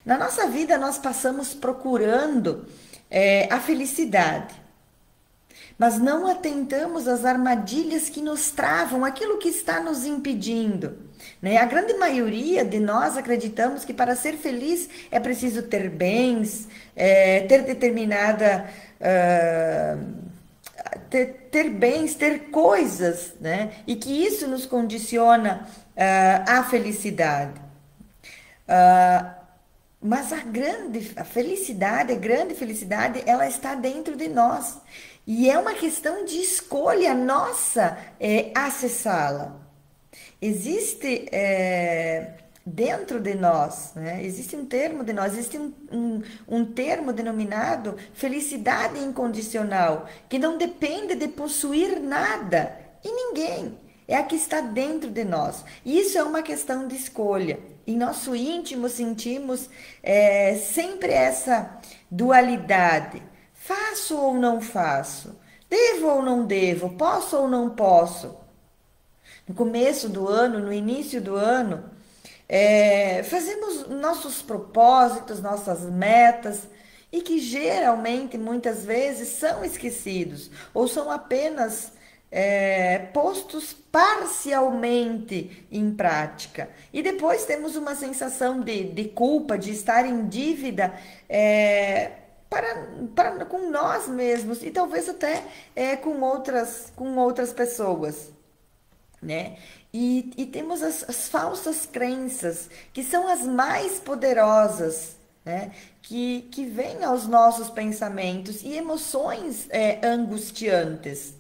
Na nossa vida, nós passamos procurando a felicidade, mas não atentamos às armadilhas que nos travam, aquilo que está nos impedindo, né? A grande maioria de nós acreditamos que para ser feliz é preciso ter bens, ter determinada. Ter bens, ter coisas, né? E que isso nos condiciona à felicidade. Mas a felicidade, a grande felicidade, ela está dentro de nós. E é uma questão de escolha nossa acessá-la. Existe dentro de nós, né? Existe um termo de nós, existe um termo denominado felicidade incondicional, que não depende de possuir nada e ninguém. É a que está dentro de nós. E isso é uma questão de escolha. Em nosso íntimo sentimos sempre essa dualidade. Faço ou não faço? Devo ou não devo? Posso ou não posso? No começo do ano, no início do ano, fazemos nossos propósitos, nossas metas, e que geralmente, muitas vezes, são esquecidos ou são apenas postos parcialmente em prática. E depois temos uma sensação de culpa, de estar em dívida. Com nós mesmos e talvez até com outras pessoas, né? E temos as falsas crenças, que são as mais poderosas, né? Que vêm aos nossos pensamentos e emoções angustiantes.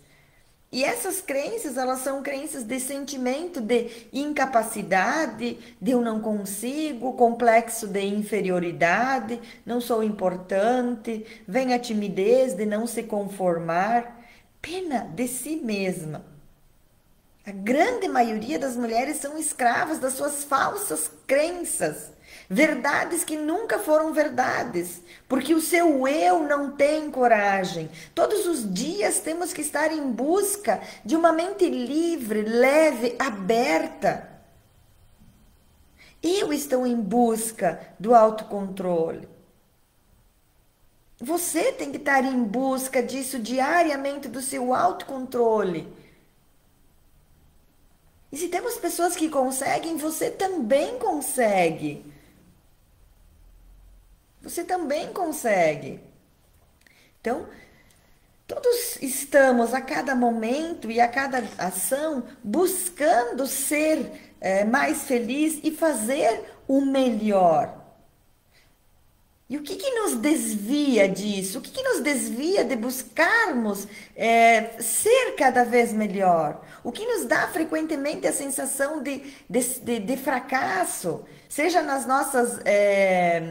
E essas crenças, elas são crenças de sentimento de incapacidade, de eu não consigo, complexo de inferioridade, não sou importante, vem a timidez de não se conformar, pena de si mesma. A grande maioria das mulheres são escravas das suas falsas crenças, verdades que nunca foram verdades, porque o seu eu não tem coragem. Todos os dias temos que estar em busca de uma mente livre, leve, aberta. Eu estou em busca do autocontrole. Você tem que estar em busca disso diariamente, do seu autocontrole. E se temos pessoas que conseguem, você também consegue. Você também consegue. Então, todos estamos a cada momento e a cada ação buscando ser mais feliz e fazer o melhor. E o que que nos desvia disso? O que que nos desvia de buscarmos ser cada vez melhor? O que nos dá frequentemente a sensação de fracasso, seja nas nossas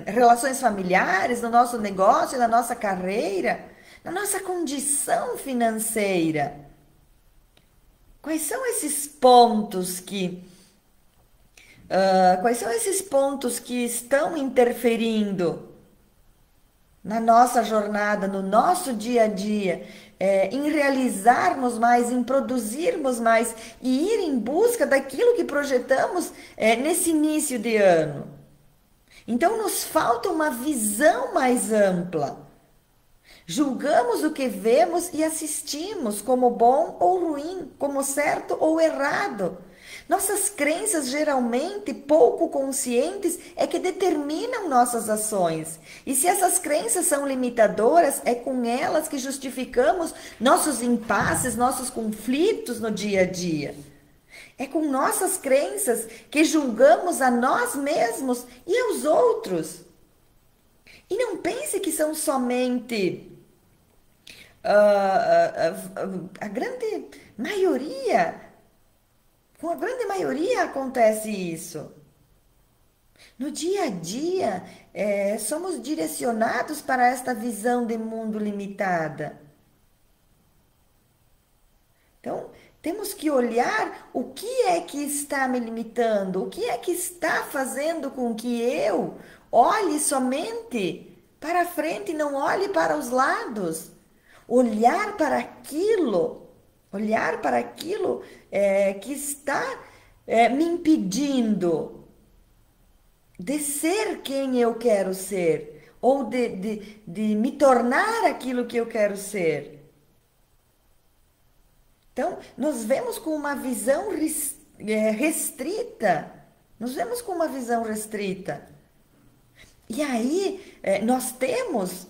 relações familiares, no nosso negócio, na nossa carreira, na nossa condição financeira? Quais são esses pontos quais são esses pontos que estão interferindo na nossa jornada, no nosso dia a dia, em realizarmos mais, em produzirmos mais e ir em busca daquilo que projetamos nesse início de ano. Então, nos falta uma visão mais ampla. Julgamos o que vemos e assistimos como bom ou ruim, como certo ou errado. Nossas crenças, geralmente pouco conscientes, é que determinam nossas ações. E se essas crenças são limitadoras, é com elas que justificamos nossos impasses, nossos conflitos no dia a dia. É com nossas crenças que julgamos a nós mesmos e aos outros. E não pense que são somente a grande maioria, com a grande maioria acontece isso. No dia a dia, somos direcionados para esta visão de mundo limitada. Então, temos que olhar o que é que está me limitando, o que é que está fazendo com que eu olhe somente para frente e não olhe para os lados. Olhar para aquilo que está me impedindo. de ser quem eu quero ser, ou de me tornar aquilo que eu quero ser. Então, nos vemos com uma visão restrita. Nos vemos com uma visão restrita. E aí, nós temos,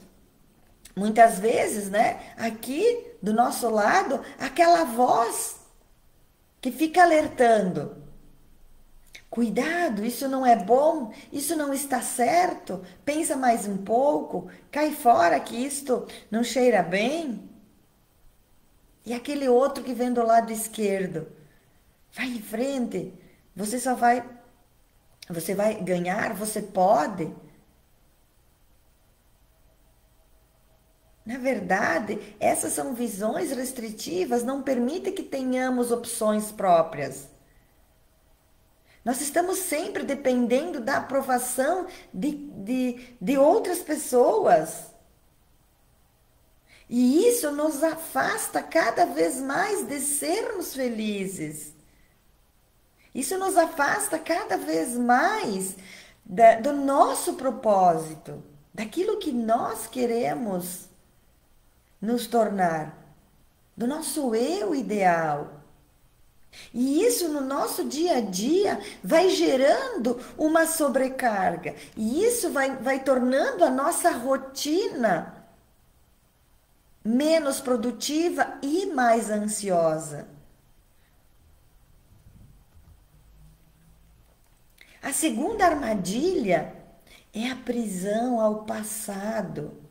muitas vezes, né, aqui do nosso lado, aquela voz que fica alertando. Cuidado, isso não é bom, isso não está certo. Pensa mais um pouco, cai fora que isto não cheira bem. E aquele outro que vem do lado esquerdo, vai em frente. Você só vai, você vai ganhar, você pode. Na verdade, essas são visões restritivas, não permitem que tenhamos opções próprias. Nós estamos sempre dependendo da aprovação de outras pessoas. E isso nos afasta cada vez mais de sermos felizes. Isso nos afasta cada vez mais do nosso propósito, daquilo que nós queremos nos tornar, do nosso eu ideal. E isso no nosso dia a dia vai gerando uma sobrecarga. E isso vai tornando a nossa rotina menos produtiva e mais ansiosa. A segunda armadilha é a prisão ao passado.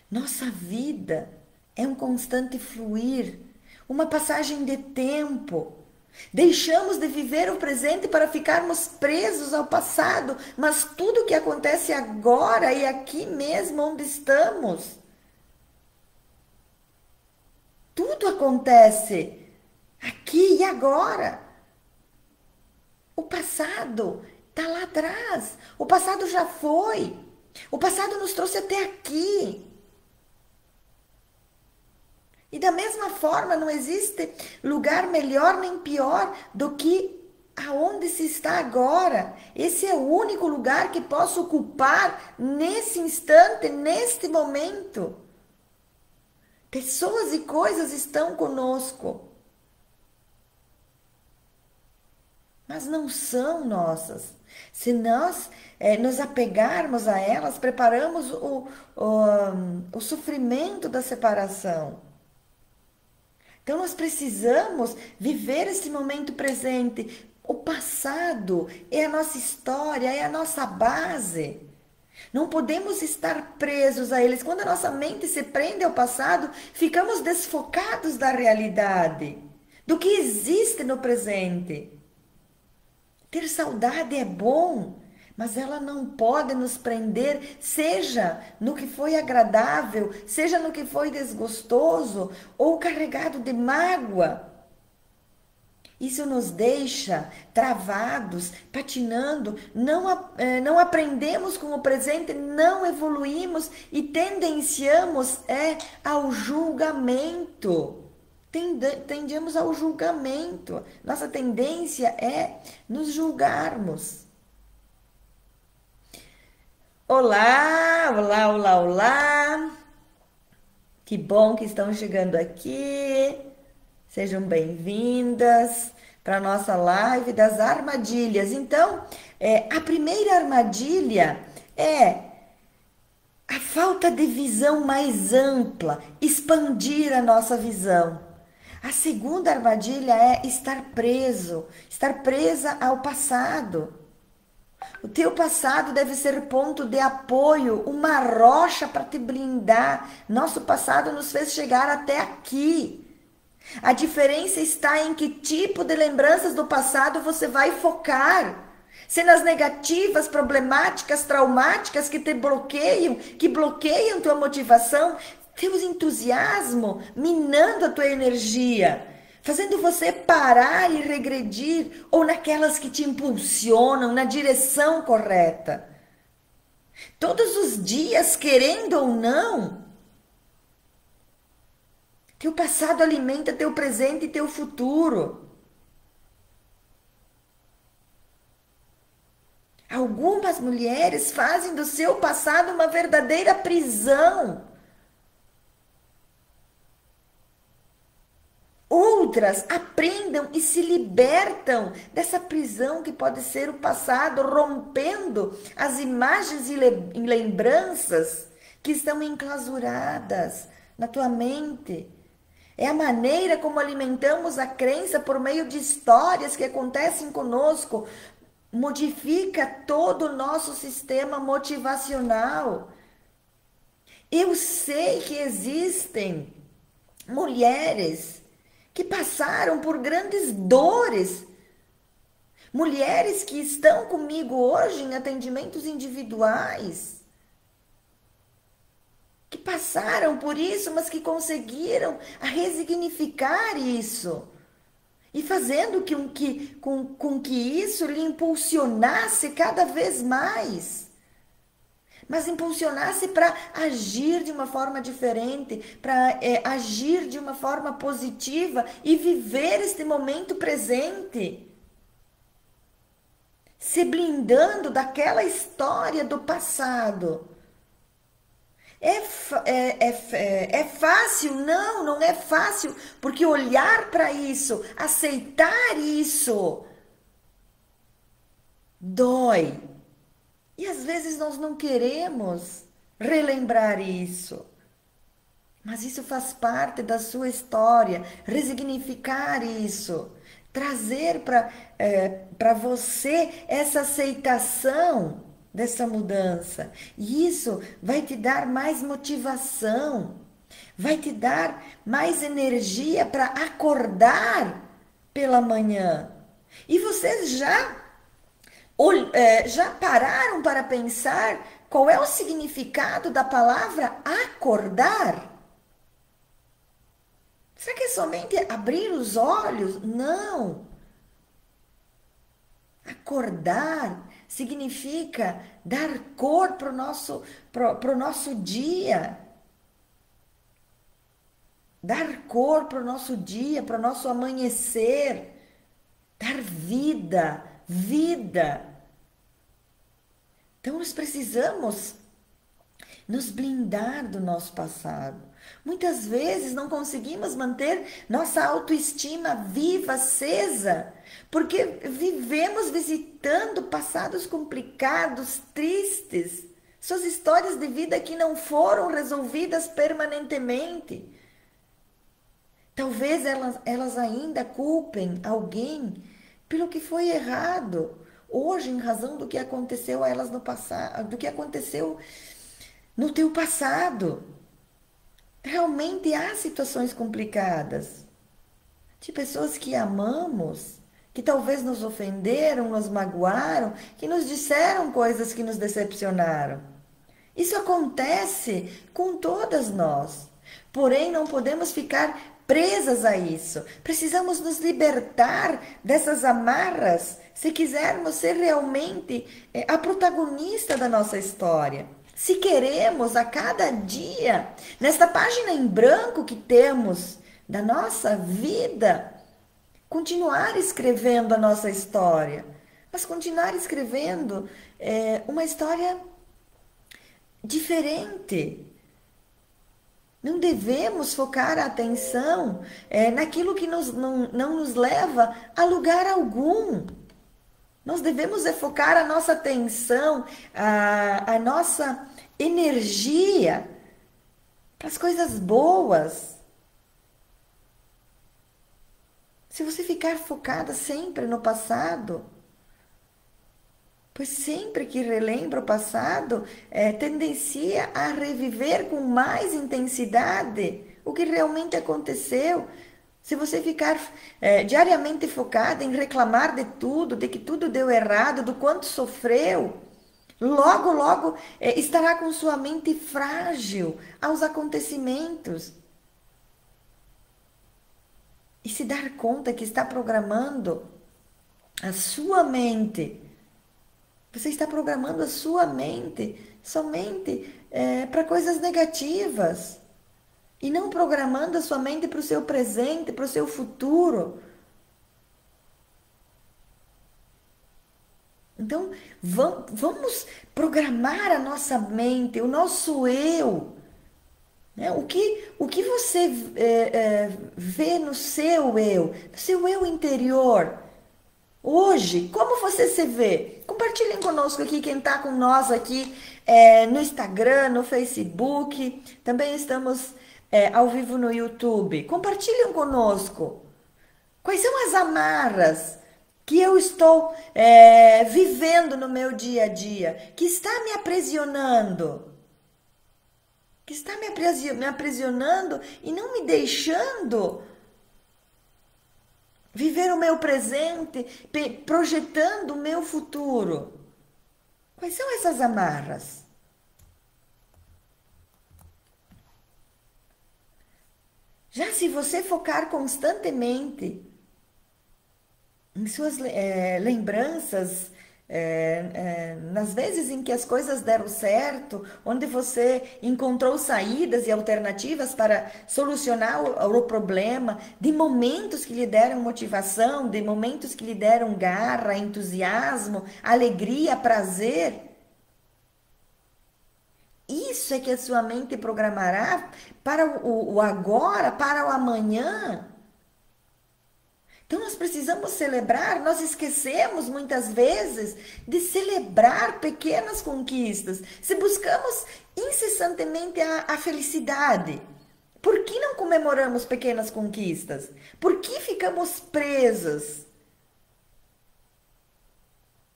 Nossa vida é um constante fluir, uma passagem de tempo. Deixamos de viver o presente para ficarmos presos ao passado, mas tudo que acontece agora e aqui mesmo onde estamos, tudo acontece aqui e agora. O passado está lá atrás, o passado já foi, o passado nos trouxe até aqui. E da mesma forma, não existe lugar melhor nem pior do que aonde se está agora. Esse é o único lugar que posso ocupar nesse instante, neste momento. Pessoas e coisas estão conosco, mas não são nossas. Se nós nos apegarmos a elas, preparamos o sofrimento da separação. Então, nós precisamos viver esse momento presente. O passado é a nossa história, é a nossa base. Não podemos estar presos a eles. Quando a nossa mente se prende ao passado, ficamos desfocados da realidade, do que existe no presente. Ter saudade é bom, mas ela não pode nos prender, seja no que foi agradável, seja no que foi desgostoso ou carregado de mágoa. Isso nos deixa travados, patinando, não aprendemos com o presente, não evoluímos e tendenciamos ao julgamento. Tendemos ao julgamento. Nossa tendência é nos julgarmos. Olá, olá, olá, olá. Que bom que estão chegando aqui. Sejam bem-vindas para a nossa live das armadilhas. Então, a primeira armadilha é a falta de visão mais ampla, expandir a nossa visão. A segunda armadilha é estar preso, estar presa ao passado. O teu passado deve ser ponto de apoio, uma rocha para te blindar. Nosso passado nos fez chegar até aqui. A diferença está em que tipo de lembranças do passado você vai focar. Se nas negativas, problemáticas, traumáticas que te bloqueiam, que bloqueiam tua motivação, teu entusiasmo, minando a tua energia, fazendo você parar e regredir, ou naquelas que te impulsionam na direção correta. Todos os dias, querendo ou não, teu passado alimenta teu presente e teu futuro. Algumas mulheres fazem do seu passado uma verdadeira prisão. Outras aprendam e se libertam dessa prisão que pode ser o passado, rompendo as imagens e lembranças que estão enclausuradas na tua mente. É a maneira como alimentamos a crença por meio de histórias que acontecem conosco, modifica todo o nosso sistema motivacional. Eu sei que existem mulheres que passaram por grandes dores, mulheres que estão comigo hoje em atendimentos individuais, que passaram por isso, mas que conseguiram a resignificar isso. E fazendo com que isso lhe impulsionasse cada vez mais. Mas impulsionasse para agir de uma forma diferente, para agir de uma forma positiva e viver este momento presente. Se blindando daquela história do passado. É fácil? Não, não é fácil, porque olhar para isso, aceitar isso, dói. E às vezes nós não queremos relembrar isso. Mas isso faz parte da sua história, resignificar isso, trazer para você essa aceitação dessa mudança. E isso vai te dar mais motivação, vai te dar mais energia para acordar pela manhã. E vocês já pararam para pensar qual é o significado da palavra acordar? Será que é somente abrir os olhos? Não. Acordar significa dar cor para o nosso dia. Dar cor para o nosso dia, para o nosso amanhecer. Dar vida, vida. Então, nós precisamos nos blindar do nosso passado. Muitas vezes não conseguimos manter nossa autoestima viva, acesa, porque vivemos visitando passados complicados, tristes, suas histórias de vida que não foram resolvidas permanentemente. Talvez elas ainda culpem alguém pelo que foi errado hoje, em razão do que aconteceu a elas no passado, do que aconteceu no teu passado. Realmente há situações complicadas de pessoas que amamos, que talvez nos ofenderam, nos magoaram, que nos disseram coisas que nos decepcionaram. Isso acontece com todas nós. Porém, não podemos ficar presas a isso. Precisamos nos libertar dessas amarras se quisermos ser realmente a protagonista da nossa história. Se queremos a cada dia, nesta página em branco que temos da nossa vida, continuar escrevendo a nossa história, mas continuar escrevendo uma história diferente. Não devemos focar a atenção naquilo que não nos leva a lugar algum. Nós devemos focar a nossa atenção, a nossa energia para as coisas boas. Se você ficar focada sempre no passado, pois sempre que relembra o passado, tendencia a reviver com mais intensidade o que realmente aconteceu. Se você ficar diariamente focada em reclamar de tudo, de que tudo deu errado, do quanto sofreu, logo, logo estará com sua mente frágil aos acontecimentos. E se dar conta que está programando a sua mente. Você está programando a sua mente somente para coisas negativas. E não programando a sua mente para o seu presente, para o seu futuro. Então, Vamos programar a nossa mente, o nosso eu, né? O que você vê no seu eu interior? Hoje, como você se vê? Compartilhem conosco aqui, quem está com nós aqui no Instagram, no Facebook. Também estamos ao vivo no YouTube. Compartilhem conosco. Quais são as amarras que eu estou vivendo no meu dia a dia, que está me aprisionando? Que está me aprisionando e não me deixando viver o meu presente, projetando o meu futuro. Quais são essas amarras? Já se você focar constantemente em suas lembranças, nas vezes em que as coisas deram certo, onde você encontrou saídas e alternativas para solucionar o problema, de momentos que lhe deram motivação, de momentos que lhe deram garra, entusiasmo, alegria, prazer. Isso é que a sua mente programará para o agora, para o amanhã. Então nós precisamos celebrar, nós esquecemos muitas vezes de celebrar pequenas conquistas. Se buscamos incessantemente a felicidade, por que não comemoramos pequenas conquistas? Por que ficamos presas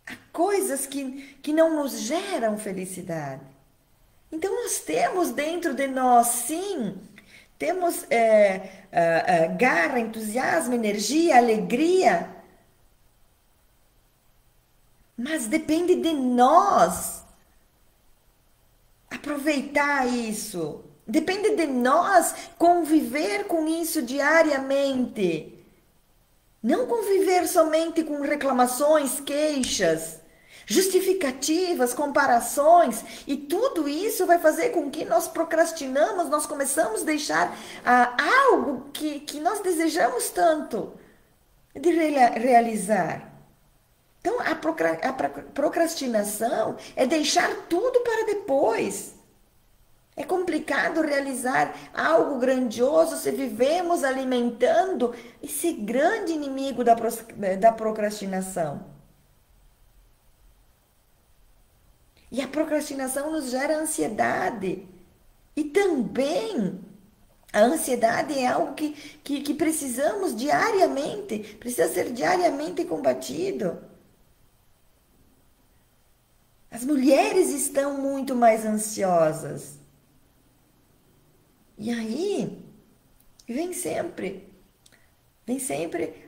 a coisas que não nos geram felicidade? Então nós temos dentro de nós, sim, temos garra, entusiasmo, energia, alegria, mas depende de nós aproveitar isso. Depende de nós conviver com isso diariamente. Não conviver somente com reclamações, queixas, justificativas, comparações, e tudo isso vai fazer com que nós procrastinamos, nós começamos a deixar algo que nós desejamos tanto de realizar. Então, a procrastinação é deixar tudo para depois. É complicado realizar algo grandioso se vivemos alimentando esse grande inimigo da procrastinação. E a procrastinação nos gera ansiedade. E também a ansiedade é algo que precisamos diariamente, precisa ser diariamente combatido. As mulheres estão muito mais ansiosas. E aí, vem sempre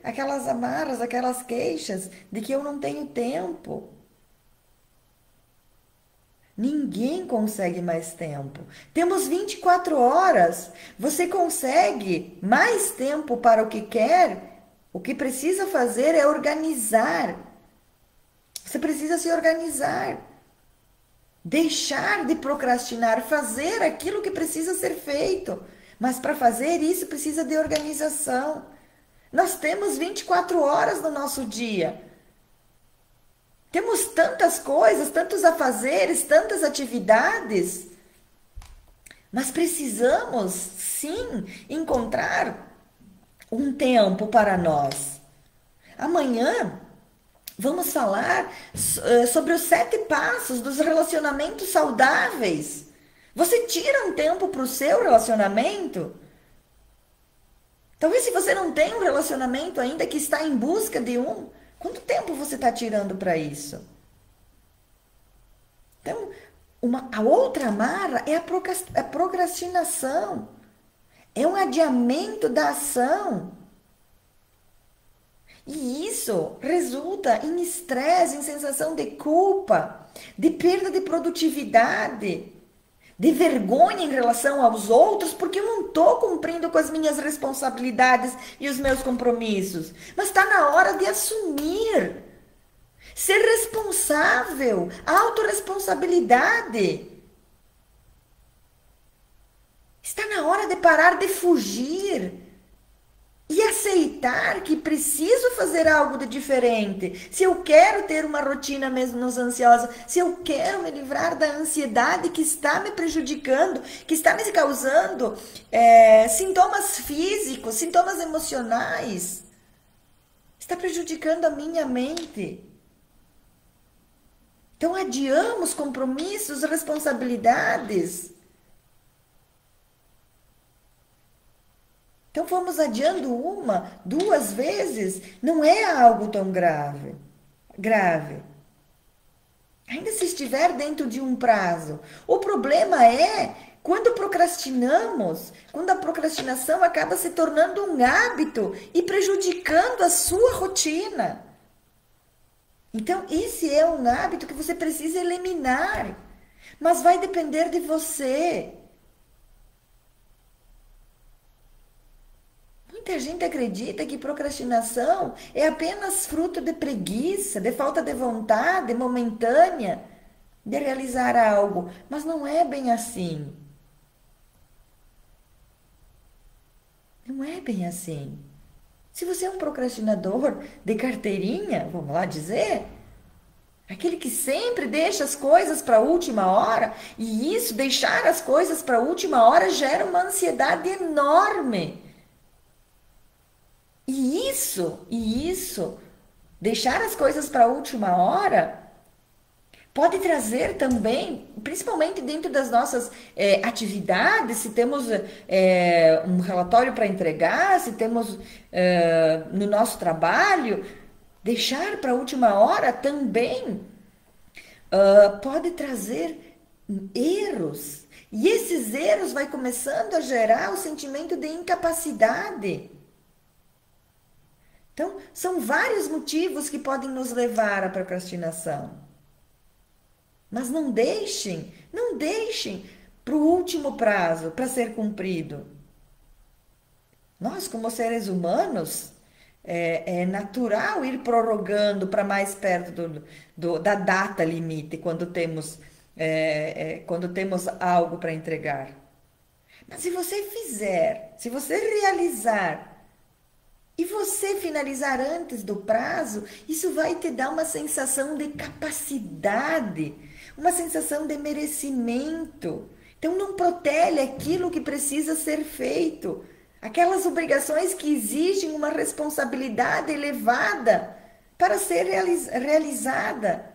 aquelas amarras, aquelas queixas de que eu não tenho tempo. Ninguém consegue mais tempo. Temos 24 horas. Você consegue mais tempo para o que quer? O que precisa fazer é organizar. Você precisa se organizar. Deixar de procrastinar, fazer aquilo que precisa ser feito. Mas para fazer isso precisa de organização. Nós temos 24 horas no nosso dia. Temos tantas coisas, tantos afazeres, tantas atividades, mas precisamos sim encontrar um tempo para nós. Amanhã vamos falar sobre os 7 passos dos relacionamentos saudáveis. Você tira um tempo para o seu relacionamento? Talvez se você não tem um relacionamento ainda, que está em busca de um, quanto tempo você está tirando para isso? Então, a outra amarra é a procrastinação. É um adiamento da ação. E isso resulta em estresse, em sensação de culpa, de perda de produtividade, de vergonha em relação aos outros, porque eu não estou cumprindo com as minhas responsabilidades e os meus compromissos. Mas está na hora de assumir, ser responsável, autorresponsabilidade. Está na hora de parar de fugir, E aceitar que preciso fazer algo de diferente. Se eu quero ter uma rotina menos ansiosa, se eu quero me livrar da ansiedade que está me prejudicando, que está me causando sintomas físicos, sintomas emocionais, está prejudicando a minha mente. Então, adiamos compromissos, responsabilidades. Então, fomos adiando uma, duas vezes, não é algo tão grave. Grave. Ainda se estiver dentro de um prazo. O problema é quando procrastinamos, quando a procrastinação acaba se tornando um hábito e prejudicando a sua rotina. Então, esse é um hábito que você precisa eliminar, mas vai depender de você. Muita gente acredita que procrastinação é apenas fruto de preguiça, de falta de vontade momentânea de realizar algo, mas não é bem assim. Não é bem assim. Se você é um procrastinador de carteirinha, vamos lá dizer, aquele que sempre deixa as coisas para a última hora, e isso, deixar as coisas para a última hora, gera uma ansiedade enorme. E isso, deixar as coisas para a última hora, pode trazer também, principalmente dentro das nossas atividades, se temos um relatório para entregar, se temos no nosso trabalho, deixar para a última hora também pode trazer erros. E esses erros vai começando a gerar o sentimento de incapacidade. Então, são vários motivos que podem nos levar à procrastinação. Mas não deixem para o último prazo para ser cumprido. Nós, como seres humanos, é natural ir prorrogando para mais perto da data limite quando temos algo para entregar. Mas se você fizer, se você realizar e você finalizar antes do prazo, isso vai te dar uma sensação de capacidade, uma sensação de merecimento. Então, não protele aquilo que precisa ser feito, aquelas obrigações que exigem uma responsabilidade elevada para ser realizada.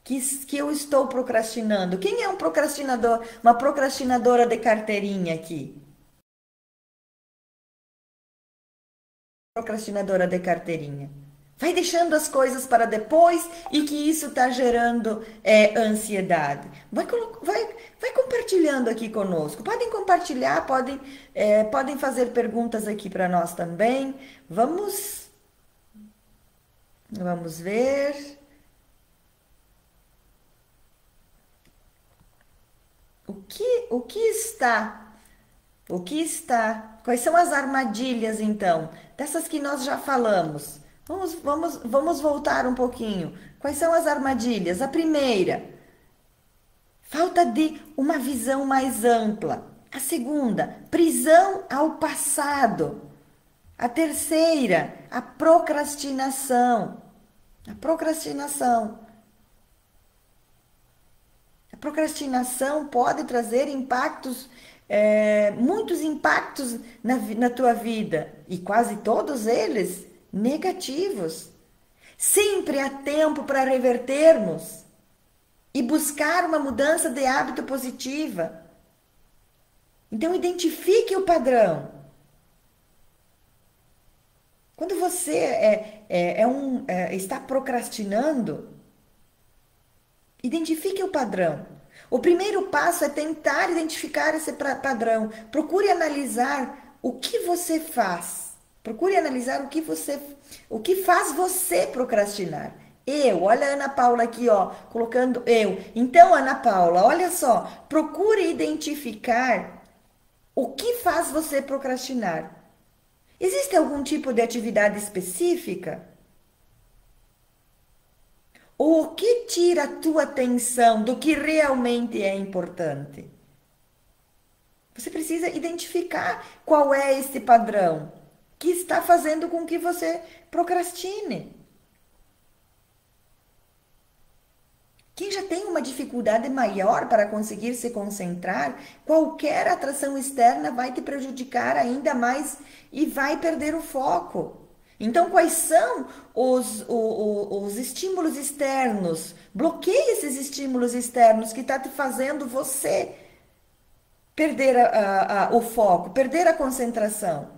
Que eu estou procrastinando. Quem é um procrastinador, uma procrastinadora de carteirinha aqui? Procrastinadora de carteirinha. Vai deixando as coisas para depois e que isso está gerando ansiedade. Vai compartilhando aqui conosco. Podem compartilhar, podem fazer perguntas aqui para nós também. Vamos ver. O que está? O que está? Quais são as armadilhas, então? Dessas que nós já falamos. Vamos voltar um pouquinho. Quais são as armadilhas? A primeira, falta de uma visão mais ampla. A segunda, prisão ao passado. A terceira, a procrastinação. A procrastinação. A procrastinação pode trazer impactos, muitos impactos na tua vida, e quase todos eles negativos. Sempre há tempo para revertermos e buscar uma mudança de hábito positiva. Então, identifique o padrão. Quando você está procrastinando, identifique o padrão. O primeiro passo é tentar identificar esse padrão. Procure analisar o que você faz. Procure analisar o que faz você procrastinar. Olha a Ana Paula aqui, ó, colocando eu. Então, Ana Paula, olha só, procure identificar o que faz você procrastinar. Existe algum tipo de atividade específica? Ou o que tira a tua atenção do que realmente é importante? Você precisa identificar qual é esse padrão que está fazendo com que você procrastine. Quem já tem uma dificuldade maior para conseguir se concentrar, qualquer atração externa vai te prejudicar ainda mais e vai perder o foco. Então, quais são os estímulos externos? Bloqueie esses estímulos externos que está te fazendo você perder o foco, perder a concentração.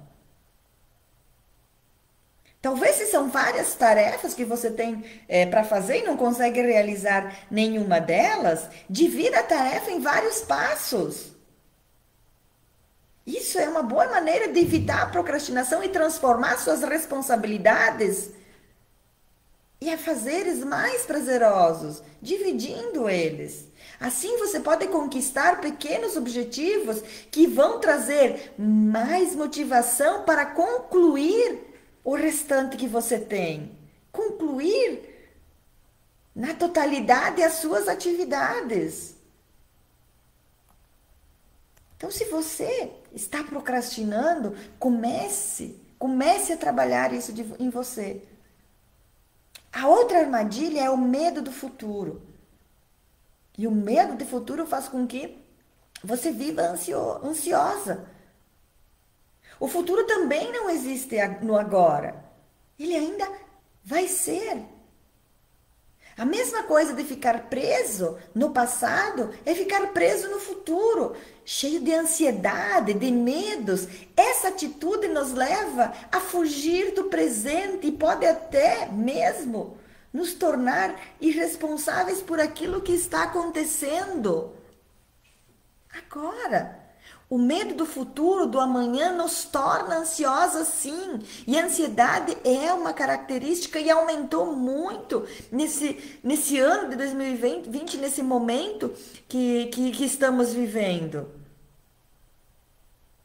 Talvez se são várias tarefas que você tem para fazer e não consegue realizar nenhuma delas, divida a tarefa em vários passos. Isso é uma boa maneira de evitar a procrastinação e transformar suas responsabilidades em afazeres mais prazerosos, dividindo eles. Assim você pode conquistar pequenos objetivos que vão trazer mais motivação para concluir o restante que você tem. Concluir na totalidade as suas atividades. Então, se você está procrastinando, comece a trabalhar isso em você. A outra armadilha é o medo do futuro. E o medo do futuro faz com que você viva ansiosa. O futuro também não existe no agora. Ele ainda vai ser. A mesma coisa de ficar preso no passado é ficar preso no futuro, cheio de ansiedade, de medos. Essa atitude nos leva a fugir do presente e pode até mesmo nos tornar irresponsáveis por aquilo que está acontecendo agora. O medo do futuro, do amanhã, nos torna ansiosos, sim. E a ansiedade é uma característica e aumentou muito nesse ano de 2020, nesse momento que estamos vivendo.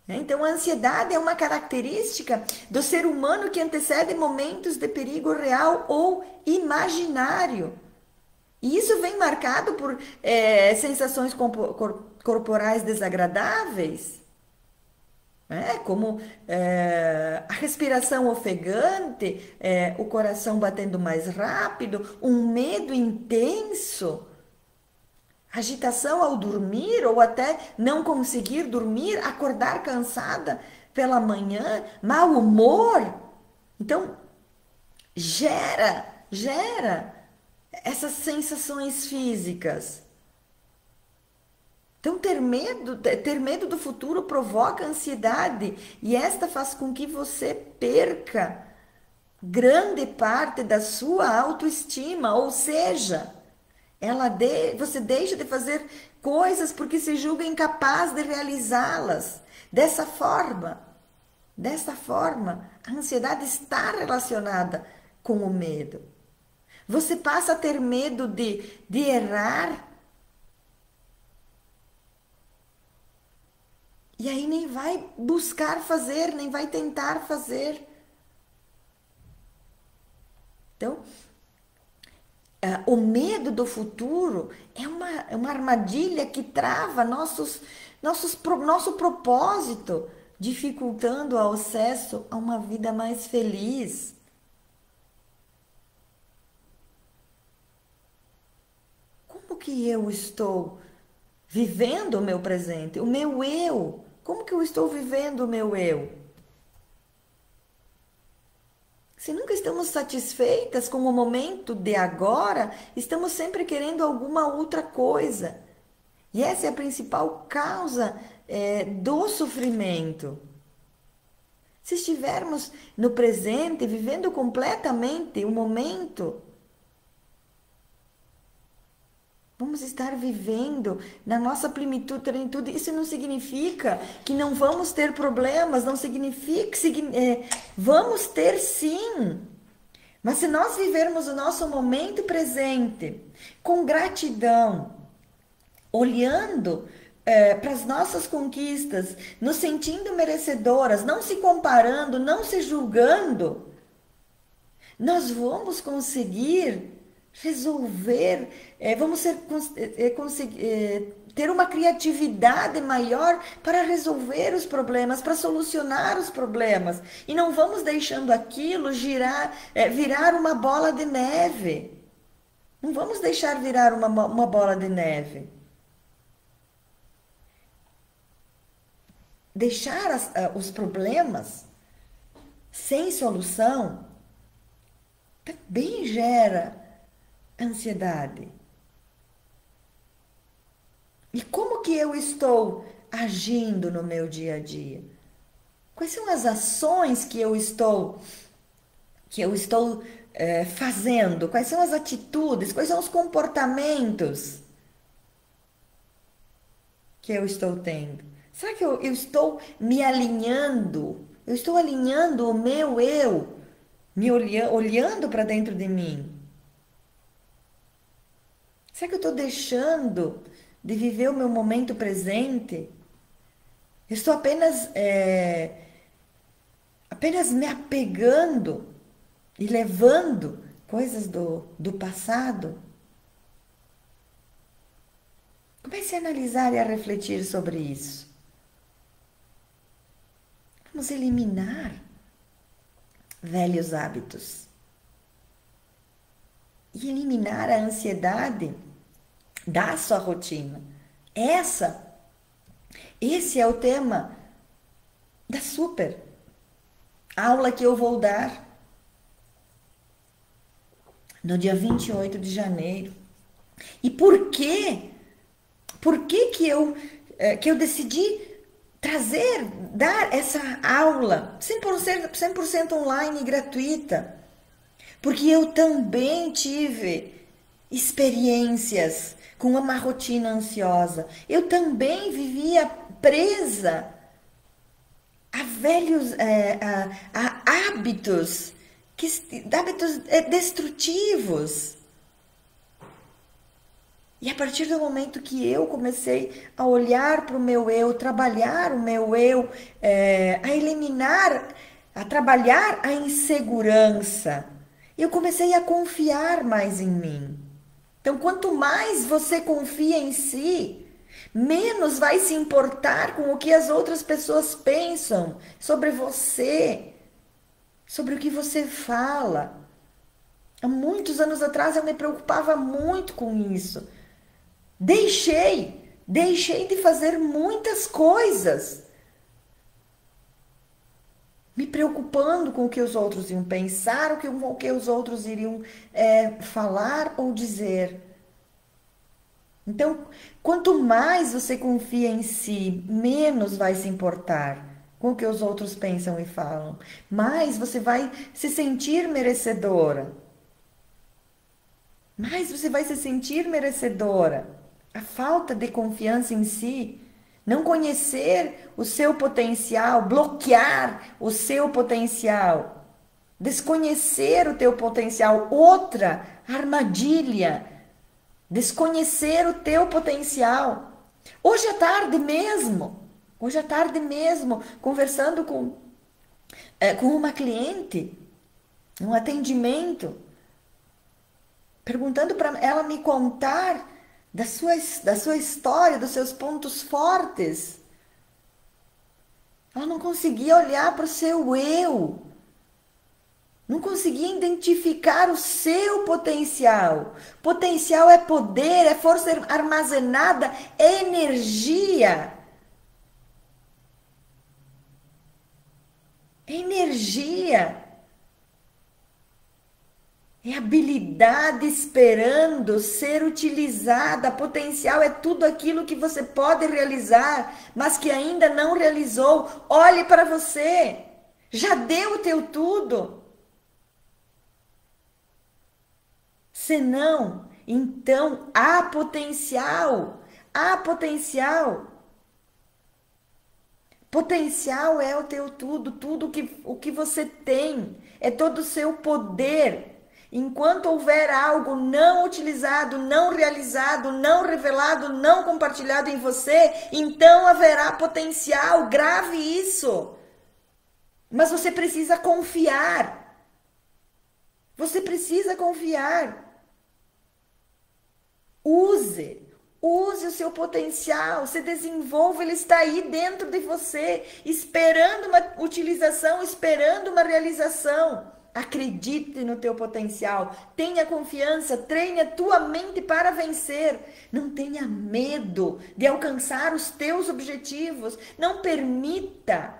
Então, a ansiedade é uma característica do ser humano que antecede momentos de perigo real ou imaginário. E isso vem marcado por sensações corporais desagradáveis, né? Como a respiração ofegante, o coração batendo mais rápido, um medo intenso, agitação ao dormir ou até não conseguir dormir, acordar cansada pela manhã, mau humor. Então, gera essas sensações físicas. Então, ter medo do futuro provoca ansiedade e esta faz com que você perca grande parte da sua autoestima, ou seja, você deixa de fazer coisas porque se julga incapaz de realizá-las. Dessa forma, a ansiedade está relacionada com o medo. Você passa a ter medo de errar. E aí nem vai buscar fazer, nem vai tentar fazer. Então, o medo do futuro é uma armadilha que trava nosso propósito, dificultando o acesso a uma vida mais feliz. Como que eu estou vivendo o meu presente, o meu eu? Como que eu estou vivendo o meu eu? Se nunca estamos satisfeitas com o momento de agora, estamos sempre querendo alguma outra coisa. E essa é a principal causa do sofrimento. Se estivermos no presente, vivendo completamente o momento, vamos estar vivendo na nossa plenitude. Isso não significa que não vamos ter problemas, não significa que vamos ter sim. Mas se nós vivermos o nosso momento presente com gratidão, olhando para as nossas conquistas, nos sentindo merecedoras, não se comparando, não se julgando, nós vamos conseguir resolver, vamos ter uma criatividade maior para resolver os problemas, para solucionar os problemas. E não vamos deixando aquilo virar uma bola de neve. Não vamos deixar virar uma bola de neve. Deixar os problemas sem solução também gera ansiedade. E como que eu estou agindo no meu dia a dia? Quais são as ações que eu estou fazendo? Quais são as atitudes? Quais são os comportamentos que eu estou tendo? Será que eu estou me alinhando? Eu estou alinhando o meu eu, olhando para dentro de mim? Será que eu estou deixando de viver o meu momento presente? Eu estou apenas me apegando e levando coisas do passado? Comece a analisar e a refletir sobre isso. Vamos eliminar velhos hábitos e eliminar a ansiedade da sua rotina. Esse é o tema da super aula que eu vou dar no dia 28 de janeiro. E por quê? Por que que eu decidi dar essa aula 100% online e gratuita? Porque eu também tive experiências com uma rotina ansiosa. Eu também vivia presa a velhos, a hábitos, hábitos destrutivos. E a partir do momento que eu comecei a olhar para o meu eu, trabalhar o meu eu, a eliminar, a trabalhar a insegurança, eu comecei a confiar mais em mim. Então, quanto mais você confia em si, menos vai se importar com o que as outras pessoas pensam sobre você, sobre o que você fala. Há muitos anos atrás eu me preocupava muito com isso. Deixei de fazer muitas coisas, me preocupando com o que os outros iam pensar, o que os outros iriam falar ou dizer. Então, quanto mais você confia em si, menos vai se importar com o que os outros pensam e falam. Mais você vai se sentir merecedora. Mais você vai se sentir merecedora. A falta de confiança em si, não conhecer o seu potencial, bloquear o seu potencial, desconhecer o teu potencial, outra armadilha, desconhecer o teu potencial. Hoje à tarde mesmo, conversando com uma cliente, um atendimento, perguntando para ela me contar da sua história, dos seus pontos fortes. Ela não conseguia olhar para o seu eu. Não conseguia identificar o seu potencial. Potencial é poder, é força armazenada, é energia. É energia. É habilidade esperando ser utilizada. Potencial é tudo aquilo que você pode realizar, mas que ainda não realizou. Olhe para você. Já deu o teu tudo? Se não, então há potencial. Há potencial. Potencial é o teu tudo, o que você tem, é todo o seu poder. Enquanto houver algo não utilizado, não realizado, não revelado, não compartilhado em você, então haverá potencial. Grave isso. Mas você precisa confiar. Você precisa confiar. Use, use o seu potencial, se desenvolva, ele está aí dentro de você, esperando uma utilização, esperando uma realização. Acredite no teu potencial, tenha confiança, treine a tua mente para vencer. Não tenha medo de alcançar os teus objetivos. Não permita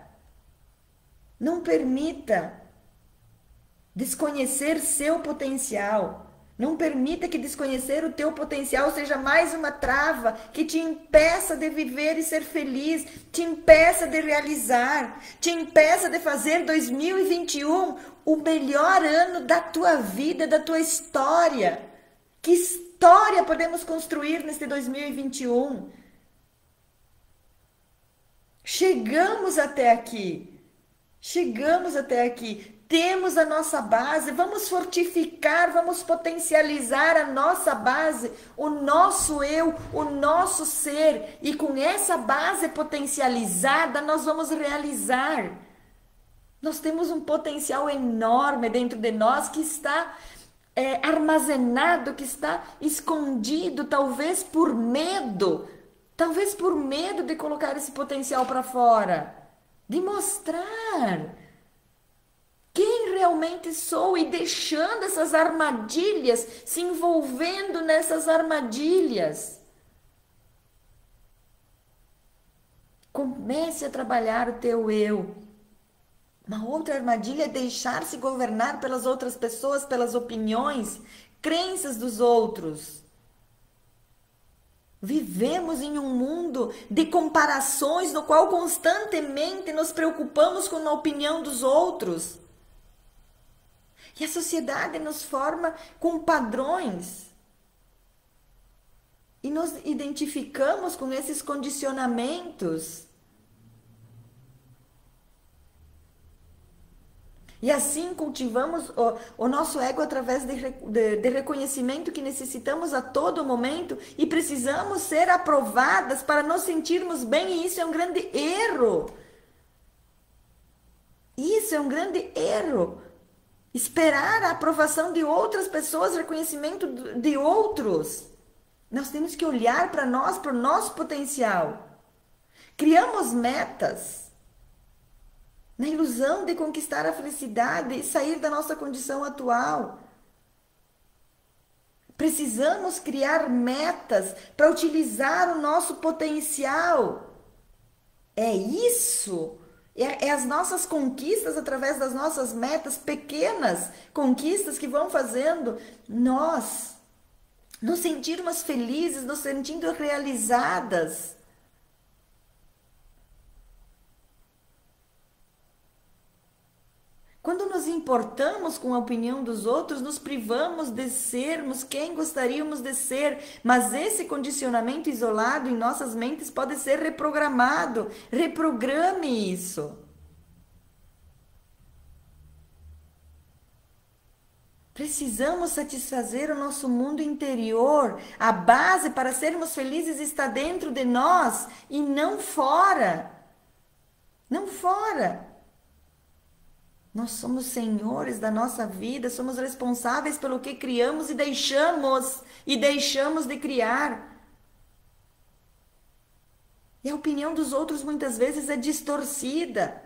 desconhecer seu potencial. Não permita que desconhecer o teu potencial seja mais uma trava que te impeça de viver e ser feliz, te impeça de realizar, te impeça de fazer 2021 o melhor ano da tua vida, da tua história. Que história podemos construir neste 2021? Chegamos até aqui. Chegamos até aqui. Temos a nossa base, vamos fortificar, vamos potencializar a nossa base, o nosso eu, o nosso ser. E com essa base potencializada, nós vamos realizar. Nós temos um potencial enorme dentro de nós que está armazenado, que está escondido, talvez por medo de colocar esse potencial para fora, de mostrar quem realmente sou e deixando essas armadilhas, se envolvendo nessas armadilhas. Comece a trabalhar o teu eu. Uma outra armadilha é deixar-se governar pelas outras pessoas, pelas opiniões, crenças dos outros. Vivemos em um mundo de comparações no qual constantemente nos preocupamos com a opinião dos outros. E a sociedade nos forma com padrões. E nos identificamos com esses condicionamentos. E assim cultivamos o nosso ego através de reconhecimento que necessitamos a todo momento e precisamos ser aprovadas para nos sentirmos bem, e isso é um grande erro. Isso é um grande erro. Esperar a aprovação de outras pessoas, reconhecimento de outros. Nós temos que olhar para nós, para o nosso potencial. Criamos metas na ilusão de conquistar a felicidade e sair da nossa condição atual. Precisamos criar metas para utilizar o nosso potencial. É isso. É as nossas conquistas através das nossas metas, pequenas conquistas que vão fazendo nós nos sentirmos felizes, nos sentindo realizadas. Quando nos importamos com a opinião dos outros, nos privamos de sermos quem gostaríamos de ser, mas esse condicionamento isolado em nossas mentes pode ser reprogramado. Reprograme isso. Precisamos satisfazer o nosso mundo interior. A base para sermos felizes está dentro de nós e não fora. Não fora. Nós somos senhores da nossa vida, somos responsáveis pelo que criamos e deixamos de criar. E a opinião dos outros muitas vezes é distorcida.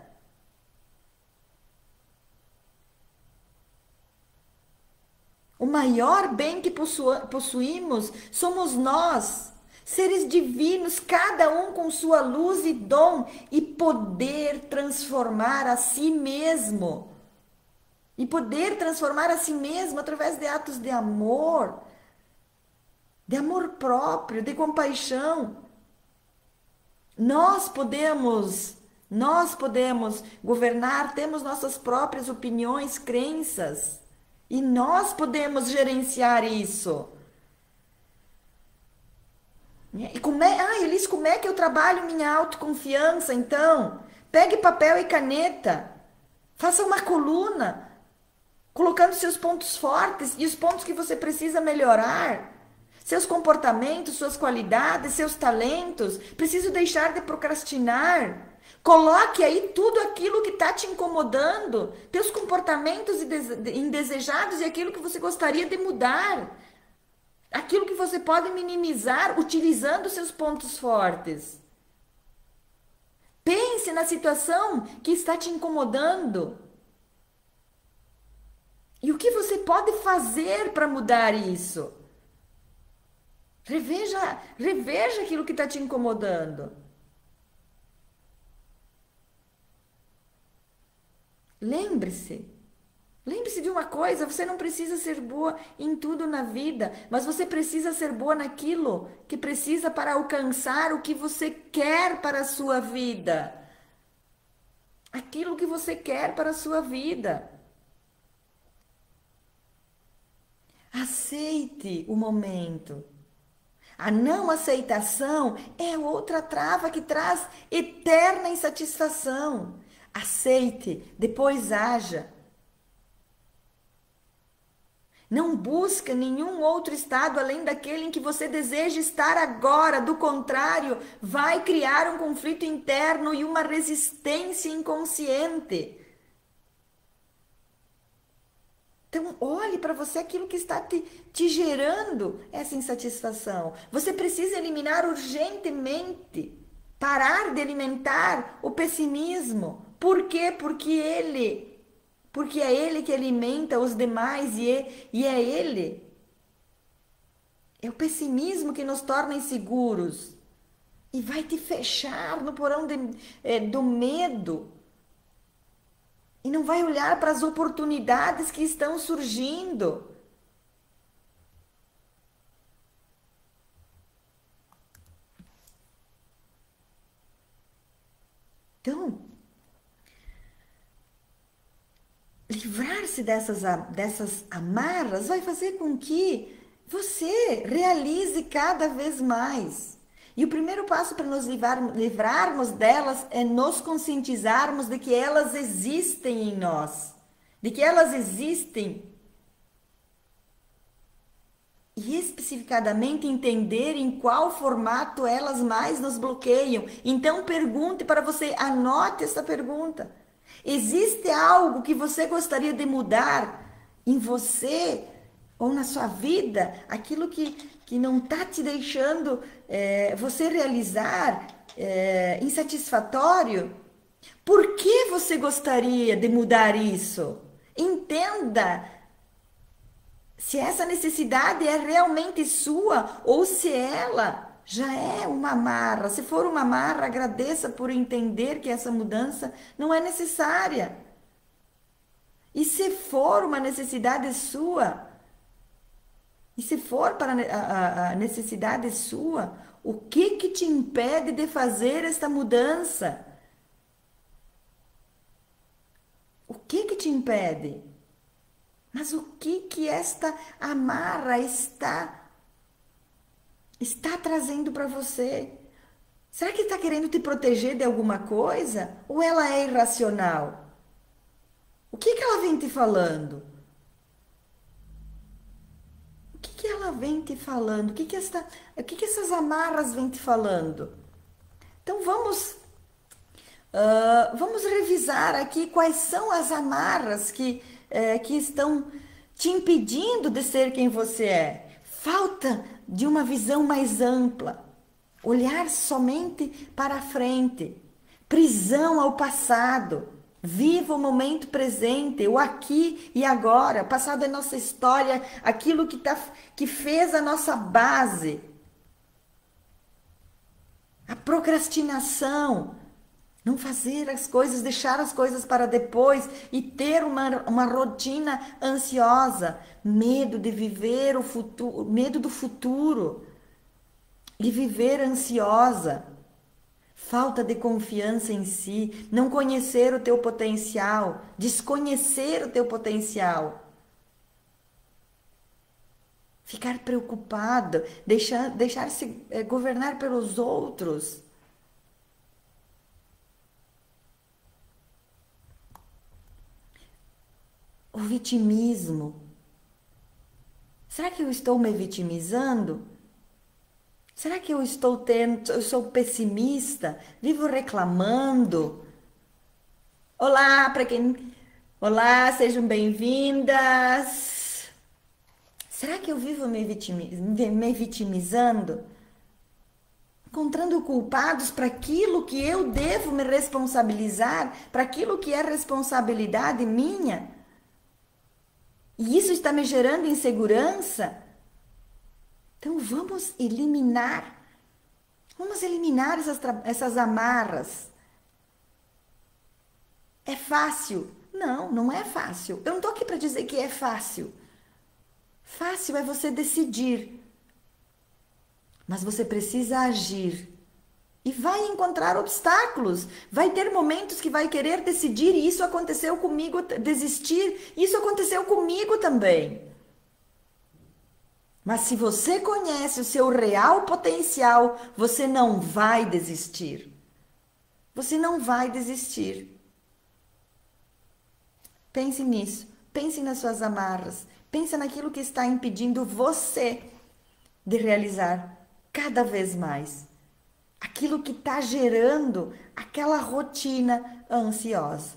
O maior bem que possuímos somos nós, seres divinos, cada um com sua luz e dom, e poder transformar a si mesmo. E poder transformar a si mesmo através de atos de amor próprio, de compaixão. Nós podemos governar, temos nossas próprias opiniões, crenças, e nós podemos gerenciar isso. E como é que eu trabalho minha autoconfiança, então? Pegue papel e caneta, faça uma coluna, colocando seus pontos fortes e os pontos que você precisa melhorar, seus comportamentos, suas qualidades, seus talentos. Preciso deixar de procrastinar. Coloque aí tudo aquilo que está te incomodando, teus comportamentos indesejados e aquilo que você gostaria de mudar. Aquilo que você pode minimizar utilizando seus pontos fortes. Pense na situação que está te incomodando. E o que você pode fazer para mudar isso? Reveja aquilo que está te incomodando. Lembre-se. Lembre-se de uma coisa, você não precisa ser boa em tudo na vida, mas você precisa ser boa naquilo que precisa para alcançar o que você quer para a sua vida. Aquilo que você quer para a sua vida. Aceite o momento. A não aceitação é outra trava que traz eterna insatisfação. Aceite, depois haja. Não busca nenhum outro estado além daquele em que você deseja estar agora. Do contrário, vai criar um conflito interno e uma resistência inconsciente. Então, olhe para você aquilo que está te gerando essa insatisfação. Você precisa eliminar urgentemente, parar de alimentar o pessimismo. Por quê? Porque é ele que alimenta os demais e é ele. É o pessimismo que nos torna inseguros e vai te fechar no porão do medo. E não vai olhar para as oportunidades que estão surgindo. Então, livrar-se dessas amarras vai fazer com que você realize cada vez mais. E o primeiro passo para nos livrarmos delas é nos conscientizarmos de que elas existem em nós, de que elas existem e especificadamente entender em qual formato elas mais nos bloqueiam. Então pergunte para você, anote essa pergunta. Existe algo que você gostaria de mudar em você ou na sua vida? Aquilo que não está te deixando você realizar insatisfatório? Por que você gostaria de mudar isso? Entenda se essa necessidade é realmente sua ou se ela já é uma amarra. Se for uma amarra, agradeça por entender que essa mudança não é necessária. E se for uma necessidade sua, e se for para a necessidade sua, o que te impede de fazer esta mudança? O que te impede? Mas o que esta amarra está trazendo para você? Será que está querendo te proteger de alguma coisa? Ou ela é irracional? O que ela vem te falando? O que ela vem te falando? O que essas amarras vêm te falando? Então vamos revisar aqui quais são as amarras que estão te impedindo de ser quem você é. Falta de uma visão mais ampla, olhar somente para a frente, prisão ao passado. Viva o momento presente, o aqui e agora. O passado é nossa história, aquilo que fez a nossa base. A procrastinação, não fazer as coisas, deixar as coisas para depois e ter uma rotina ansiosa, medo de viver o futuro, medo do futuro e viver ansiosa, falta de confiança em si, não conhecer o teu potencial, desconhecer o teu potencial. Ficar preocupado, deixar-se governar pelos outros. O vitimismo. Será que eu estou me vitimizando? Será que eu sou pessimista? Vivo reclamando? Olá, Olá, sejam bem-vindas. Será que eu vivo me vitimizando? Encontrando culpados para aquilo que eu devo me responsabilizar, para aquilo que é responsabilidade minha? E isso está me gerando insegurança? Então vamos eliminar essas amarras. É fácil? Não, não é fácil. Eu não estou aqui para dizer que é fácil. Fácil é você decidir, mas você precisa agir. E vai encontrar obstáculos. Vai ter momentos que vai querer decidir, e isso aconteceu comigo, desistir, isso aconteceu comigo também. Mas se você conhece o seu real potencial, você não vai desistir. Você não vai desistir. Pense nisso. Pense nas suas amarras. Pense naquilo que está impedindo você de realizar cada vez mais aquilo que está gerando aquela rotina ansiosa.